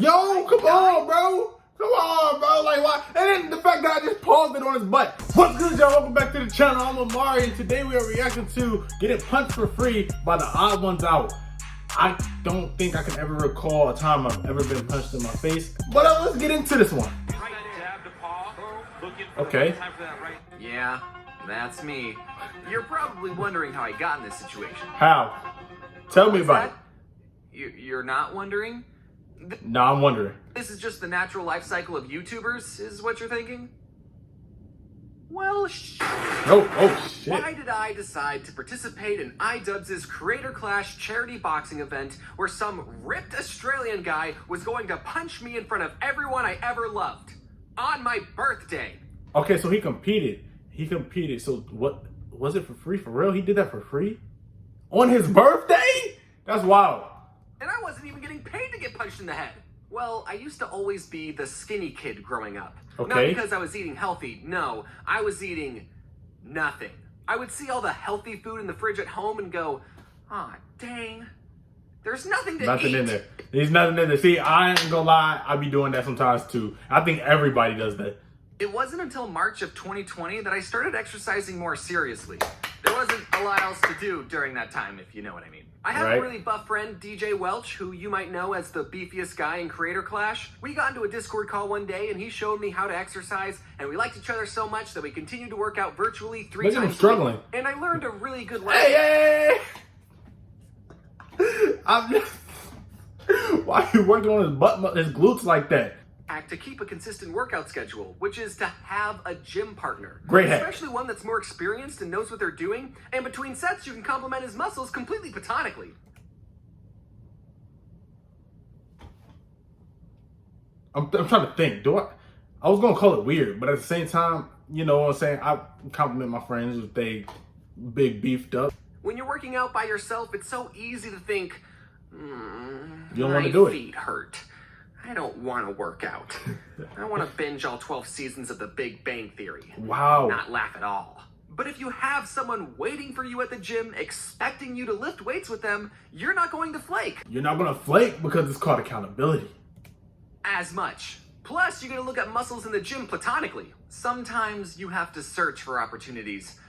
Yo, come on, bro. Come on, bro. Like, why? And then the fact that I just paused it on his butt. What's good, y'all? Welcome back to the channel. I'm Amari, and today we are reacting to Getting Punched for Free by TheOdd1sOut. I don't think I can ever recall a time I've ever been punched in my face. But let's get into this one. Okay. Yeah, that's me. You're probably wondering how I got in this situation. How? Tell me about it. You're not wondering? No, I'm wondering. This is just the natural life cycle of YouTubers, is what you're thinking? Well, Oh, shit. Why did I decide to participate in iDubbbz's Creator Clash charity boxing event where some ripped Australian guy was going to punch me in front of everyone I ever loved? On my birthday. Okay, so he competed. So what, was it for free? For real? He did that for free? On his birthday? That's wild. And I wasn't even getting paid to get punched in the head. Well, I used to always be the skinny kid growing up. Okay. Not because I was eating healthy. No, I was eating nothing. I would see all the healthy food in the fridge at home and go, "Aw, dang, there's nothing to eat." Nothing in there. There's nothing in there. See, I ain't gonna lie. I be doing that sometimes too. I think everybody does that. It wasn't until March of 2020 that I started exercising more seriously. There wasn't a lot else to do during that time, if you know what I mean. I have a really buff friend, DJ Welch, who you might know as the beefiest guy in Creator Clash. We got into a Discord call one day, and he showed me how to exercise, and we liked each other so much that we continued to work out virtually 3 times a week. Struggling. And I learned a really good lesson. Hey! I'm just... Why are you working on his butt, his glutes like that? To keep a consistent workout schedule, which is to have a gym partner. Great hack. Especially one that's more experienced and knows what they're doing, and between sets you can complement his muscles completely platonically. I'm trying to think. I was gonna call it weird, but at the same time, you know what I'm saying? I compliment my friends if they big beefed up. When you're working out by yourself, it's so easy to think, you don't want to do it. My feet hurt. I don't want to work out. I want to binge all 12 seasons of The Big Bang Theory. Wow. Not laugh at all. But if you have someone waiting for you at the gym, expecting you to lift weights with them, you're not going to flake. You're not going to flake because it's called accountability. As much. Plus, you're going to look at muscles in the gym platonically. Sometimes you have to search for opportunities.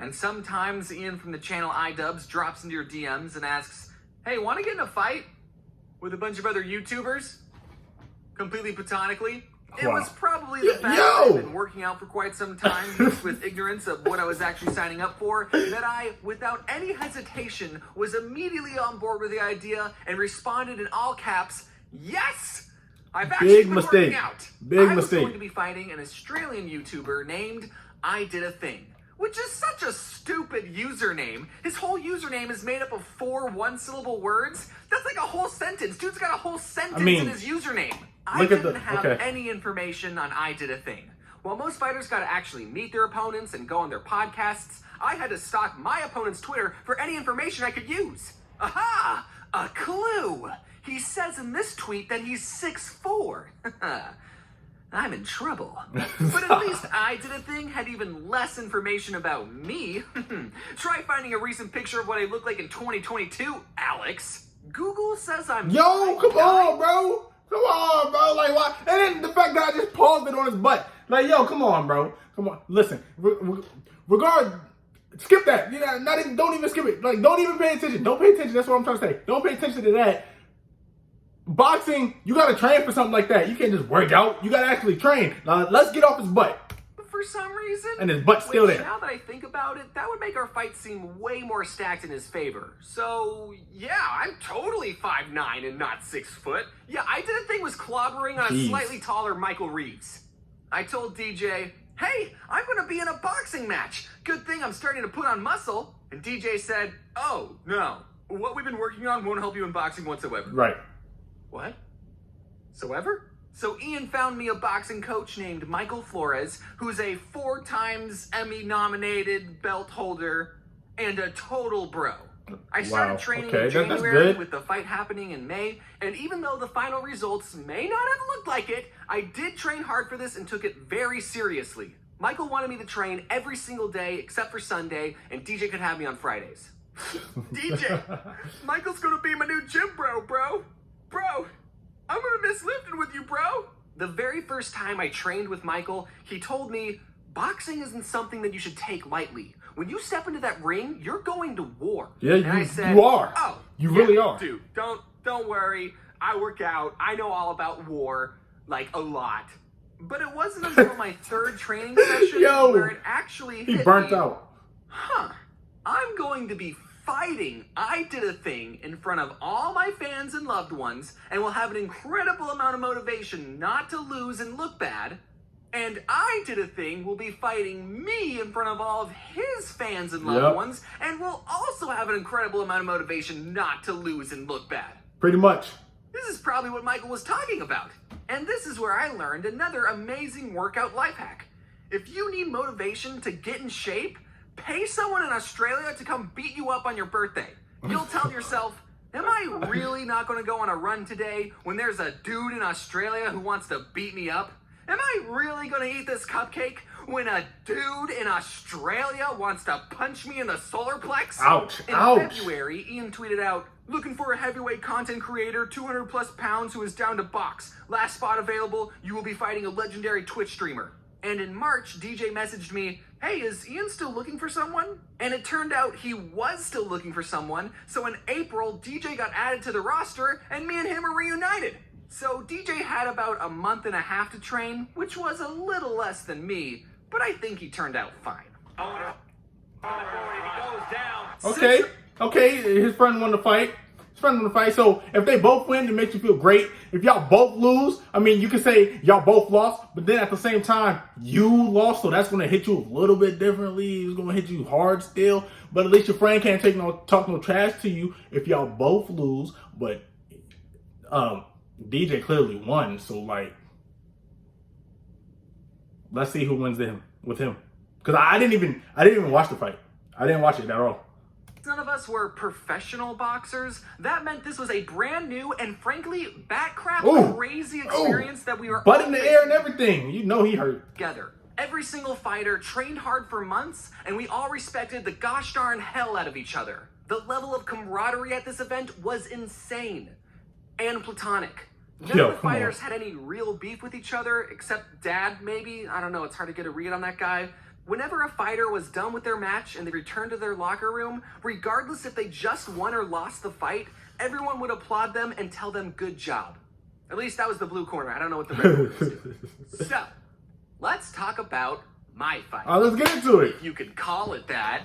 And sometimes Ian from the channel iDubbbz drops into your DMs and asks, "Hey, want to get in a fight with a bunch of other YouTubers?" Completely platonically. It was probably the fact that I've been working out for quite some time, mixed with ignorance of what I was actually signing up for, that I, without any hesitation, was immediately on board with the idea and responded in all caps, "Yes! I've actually been working out." I was going to be fighting an Australian YouTuber named I Did a Thing, which is such a stupid username. His whole username is made up of 4 one-syllable words. That's like a whole sentence. Dude's got a whole sentence in his username. I didn't have any information on I Did a Thing. While most fighters got to actually meet their opponents and go on their podcasts, I had to stalk my opponent's Twitter for any information I could use. Aha! A clue! He says in this tweet that he's 6'4". I'm in trouble. But at least I Did a Thing had even less information about me. Try finding a recent picture of what I look like in 2022, Alex. Google says I'm... Yo, come on, bro. Come on, bro. Like, why? And then the fact that I just paused it on his butt. Like, yo, come on, bro. Come on. Listen, skip that. You know, don't even skip it. Like, don't even pay attention. Don't pay attention. That's what I'm trying to say. Don't pay attention to that. Boxing, you got to train for something like that. You can't just work out. You got to actually train. Now, let's get off his butt. For some reason, and his butt's still there. Now that I think about it, that would make our fight seem way more stacked in his favor. So, yeah, I'm totally 5'9" and not 6 foot. Yeah, I Did a Thing was clobbering on a slightly taller Michael Reeves. I told DJ, "Hey, I'm going to be in a boxing match. Good thing I'm starting to put on muscle." And DJ said, "Oh, no. What we've been working on won't help you in boxing whatsoever." Right. What? So Ian found me a boxing coach named Michael Flores, who's a 4 times Emmy-nominated belt holder and a total bro. I started training in January with the fight happening in May, and even though the final results may not have looked like it, I did train hard for this and took it very seriously. Michael wanted me to train every single day except for Sunday, and DJ could have me on Fridays. DJ, Michael's gonna be my new gym bro. I'm gonna miss lifting with you, bro. The very first time I trained with Michael, he told me, boxing isn't something that you should take lightly. When you step into that ring, you're going to war. Yeah, and I said, you are. Oh, you really are. Dude, don't worry. I work out. I know all about war, like a lot. But it wasn't until my third training session where it actually hit burnt me. out. I'm going to be fighting. I did a thing in front of all my fans and loved ones and will have an incredible amount of motivation not to lose and look bad. And I did a thing will be fighting me in front of all of his fans and loved ones and will also have an incredible amount of motivation not to lose and look bad. Pretty much. This is probably what Michael was talking about. And this is where I learned another amazing workout life hack. If you need motivation to get in shape, pay someone in Australia to come beat you up on your birthday. You'll tell yourself, am I really not going to go on a run today when there's a dude in Australia who wants to beat me up? Am I really going to eat this cupcake when a dude in Australia wants to punch me in the solar plex? Ouch. In Ouch. February, Ian tweeted out, looking for a heavyweight content creator, 200 plus pounds who is down to box. Last spot available, you will be fighting a legendary Twitch streamer. And in March, DJ messaged me, hey, is Ian still looking for someone? And it turned out he was still looking for someone. So in April, DJ got added to the roster and me and him are reunited. So DJ had about a month and a half to train, which was a little less than me, but I think he turned out fine. Okay, his friend won the fight. So if they both win, it makes you feel great. If y'all both lose, I mean, you can say y'all both lost, but then at the same time, you lost, so that's going to hit you a little bit differently. It's going to hit you hard still, but at least your friend can't talk no trash to you if y'all both lose. But DJ clearly won, so like, let's see who wins with him. Because I didn't even watch the fight. I didn't watch it at all. None of us were professional boxers. That meant this was a brand new and frankly bat-crap crazy experience that we were butt in the air and everything. You know he hurt. Together. Every single fighter trained hard for months, and we all respected the gosh darn hell out of each other. The level of camaraderie at this event was insane and platonic. None of the fighters had any real beef with each other, except Dad, maybe. I don't know, it's hard to get a read on that guy. Whenever a fighter was done with their match and they returned to their locker room, regardless if they just won or lost the fight, everyone would applaud them and tell them good job. At least that was the blue corner. I don't know what the red corner is. So, let's talk about my fight. Let's get into it. If you could call it that.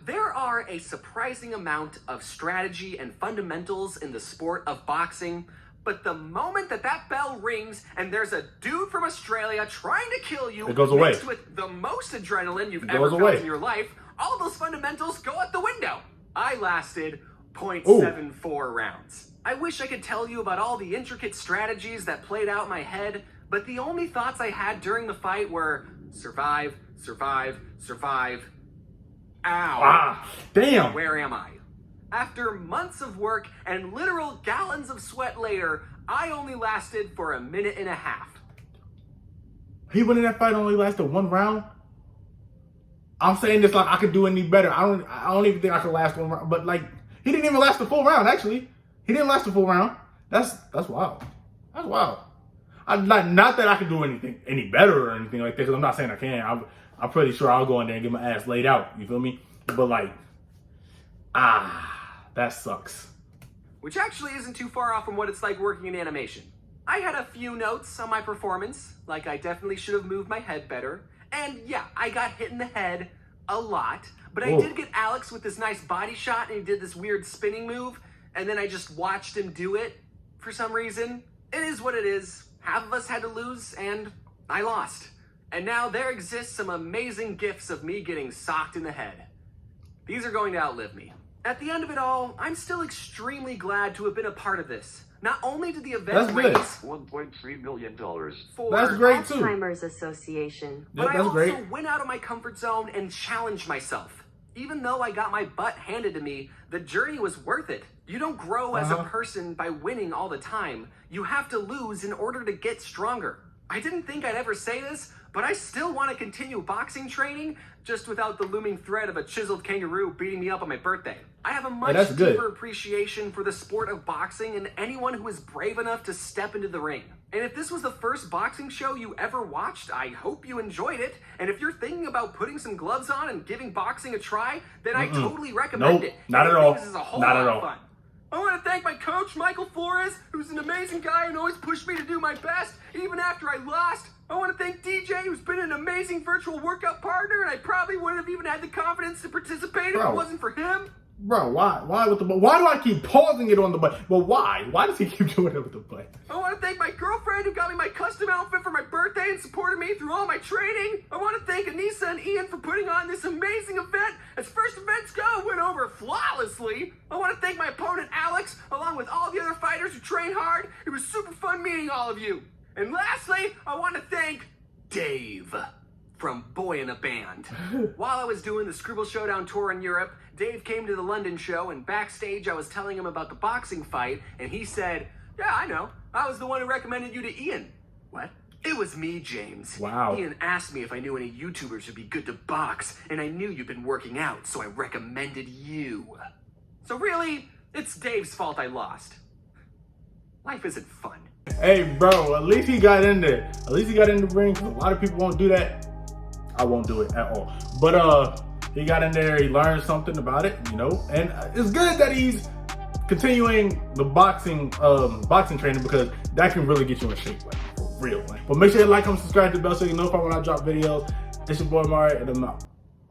There are a surprising amount of strategy and fundamentals in the sport of boxing. But the moment that bell rings and there's a dude from Australia trying to kill you, it goes away. Mixed with the most adrenaline you've ever felt in your life, all those fundamentals go out the window. I lasted 0.74 rounds. I wish I could tell you about all the intricate strategies that played out in my head, but the only thoughts I had during the fight were survive, survive, survive. Ow. Damn. Where am I? After months of work and literal gallons of sweat later, I only lasted for a minute and a half. He winning that fight only lasted 1 round? I'm saying this like I could do any better. I don't even think I could last 1 round. But like, he didn't even last the full round, actually. He didn't last the full round. That's wild. That's wild. Not that I could do any better or anything like that, because I'm not saying I can. I'm pretty sure I'll go in there and get my ass laid out. You feel me? But like, that sucks. Which actually isn't too far off from what it's like working in animation. I had a few notes on my performance, like I definitely should have moved my head better. And yeah, I got hit in the head a lot, but I did get Alex with this nice body shot and he did this weird spinning move, and then I just watched him do it for some reason. It is what it is. Half of us had to lose, and I lost. And now there exists some amazing gifs of me getting socked in the head. These are going to outlive me. At the end of it all, I'm still extremely glad to have been a part of this. Not only did the event raise $1.3 million for That's great too. Alzheimer's Association, but I that's also great. went out of my comfort zone and challenged myself. Even though I got my butt handed to me, the journey was worth it. You don't grow as a person by winning all the time. You have to lose in order to get stronger. I didn't think I'd ever say this, but I still want to continue boxing training, just without the looming threat of a chiseled kangaroo beating me up on my birthday. I have a much deeper appreciation for the sport of boxing and anyone who is brave enough to step into the ring. And if this was the first boxing show you ever watched, I hope you enjoyed it. And if you're thinking about putting some gloves on and giving boxing a try, then I totally recommend it. Not at all. This is a whole Not lot at of all. fun. I want to thank my coach, Michael Flores, who's an amazing guy and always pushed me to do my best, even after I lost. I want to thank DJ, who's been an amazing virtual workout partner, and I probably wouldn't have even had the confidence to participate if it wasn't for him. Bro, why with the butt? Why do I keep pausing it on the butt? But why? Why does he keep doing it with the butt? I want to thank my girlfriend who got me my custom outfit for my birthday and supported me through all my training. I want to thank Anissa and Ian for putting on this amazing event. As first events go, it went over flawlessly. I want to thank my opponent Alex, along with all the other fighters who train hard. It was super fun meeting all of you. And lastly, I want to thank Dave from Boy in a Band. While I was doing the Scribble Showdown tour in Europe, Dave came to the London show, and backstage I was telling him about the boxing fight, and he said, "Yeah, I know. I was the one who recommended you to Ian." What? It was me, James. Wow. Ian asked me if I knew any YouTubers who'd be good to box, and I knew you'd been working out, so I recommended you. So really, it's Dave's fault I lost. Life isn't fun. Hey, bro, at least he got in there. At least he got in the ring. A lot of people won't do that. I won't do it at all. But he got in there. He learned something about it, you know. And it's good that he's continuing the boxing training, because that can really get you in shape, like for real. Like. But make sure you like, comment, subscribe to the bell so you know if I when I drop videos. It's your boy Mario, and I'm out.